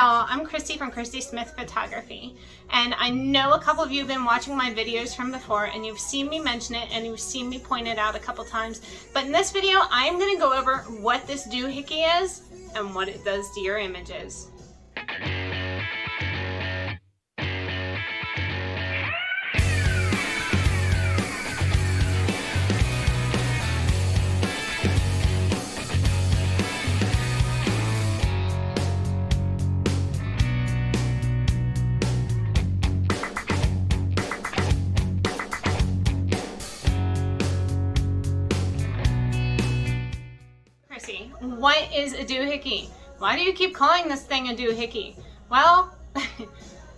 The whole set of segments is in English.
y'all, I'm Christy from Christy Smith Photography, and I know a couple of you have been watching my videos from before and you've seen me mention it and you've seen me point it out a couple times, but in this video I am going to go over what this doohickey is and what it does to your images. What is a doohickey? Why do you keep calling this thing a doohickey? Well,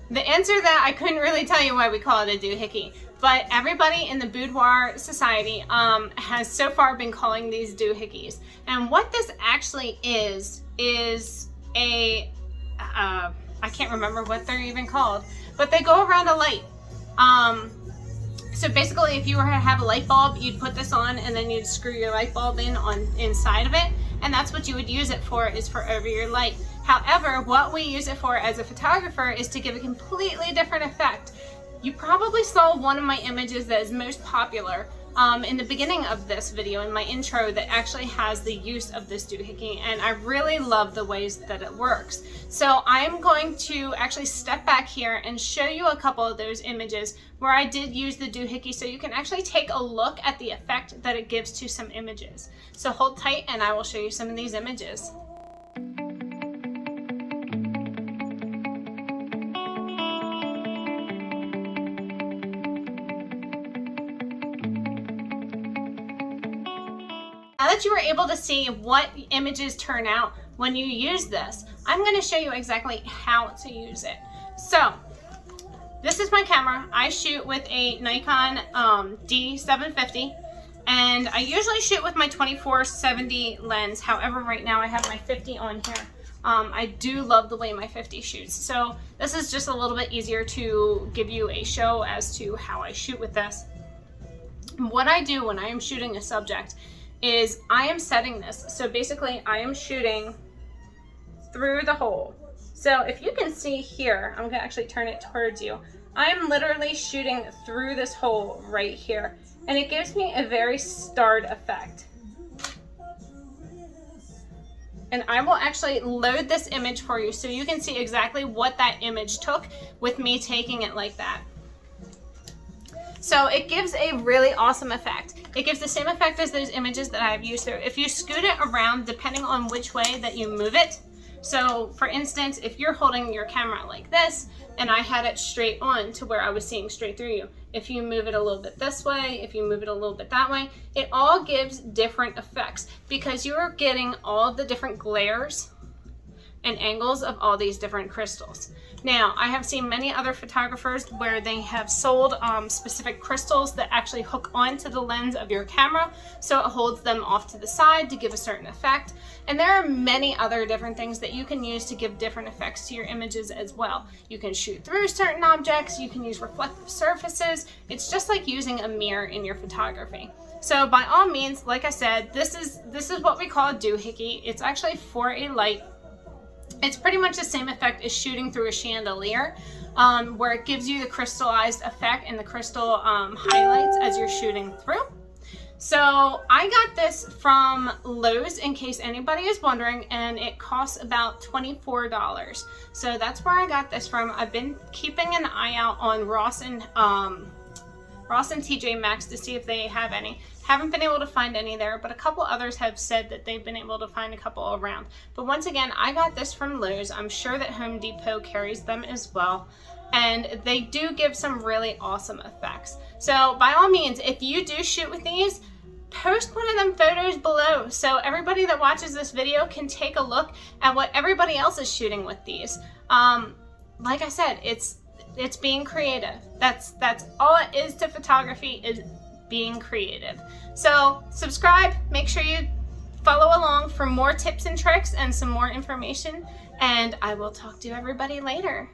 the answer that I couldn't really tell you why we call it a doohickey, but everybody in the boudoir society has so far been calling these doohickeys. And what this actually is a, I can't remember what they're even called, but they go around a light. So basically, if you were to have a light bulb, you'd put this on and then you'd screw your light bulb in on inside of it, and that's what you would use it for, is for over your light. However, what we use it for as a photographer is to give a completely different effect. You probably saw one of my images that is most popular in the beginning of this video, in my intro, that actually has the use of this doohickey, and I really love the ways that it works. So I'm going to actually step back here and show you a couple of those images where I did use the doohickey, so you can actually take a look at the effect that it gives to some images. So hold tight and I will show you some of these images. Now that you were able to see what images turn out when you use this, I'm going to show you exactly how to use it. So this is my camera. I shoot with a Nikon D750, and I usually shoot with my 24-70 lens. However, right now I have my 50 on here. I do love the way my 50 shoots, so this is just a little bit easier to give you a show as to how I shoot with this. What I do when I am shooting a subject is I am setting this. So basically I am shooting through the hole. So if you can see here, I'm gonna actually turn it towards you. I am literally shooting through this hole right here, and it gives me a very starred effect. And I will actually load this image for you so you can see exactly what that image took with me taking it like that. So it gives a really awesome effect. It gives the same effect as those images that I've used. So if you scoot it around, depending on which way that you move it, so for instance, if you're holding your camera like this and I had it straight on to where I was seeing straight through you, if you move it a little bit this way, if you move it a little bit that way, it all gives different effects because you're getting all the different glares and angles of all these different crystals. Now, I have seen many other photographers where they have sold specific crystals that actually hook onto the lens of your camera, so it holds them off to the side to give a certain effect. And there are many other different things that you can use to give different effects to your images as well. You can shoot through certain objects, you can use reflective surfaces. It's just like using a mirror in your photography. So by all means, like I said, this is what we call a doohickey. It's actually for a light. It's pretty much the same effect as shooting through a chandelier, where it gives you the crystallized effect and the crystal highlights as you're shooting through. So I got this from Lowe's, in case anybody is wondering, and it costs about $24. So that's where I got this from. I've been keeping an eye out on Ross and TJ Maxx to see if they have any. Haven't been able to find any there, but a couple others have said that they've been able to find a couple around. But once again, I got this from Lowe's. I'm sure that Home Depot carries them as well. And they do give some really awesome effects. So by all means, if you do shoot with these, post one of them photos below so everybody that watches this video can take a look at what everybody else is shooting with these. Like I said, it's being creative. That's all it is to photography, is being creative. So subscribe, make sure you follow along for more tips and tricks and some more information, and I will talk to everybody later.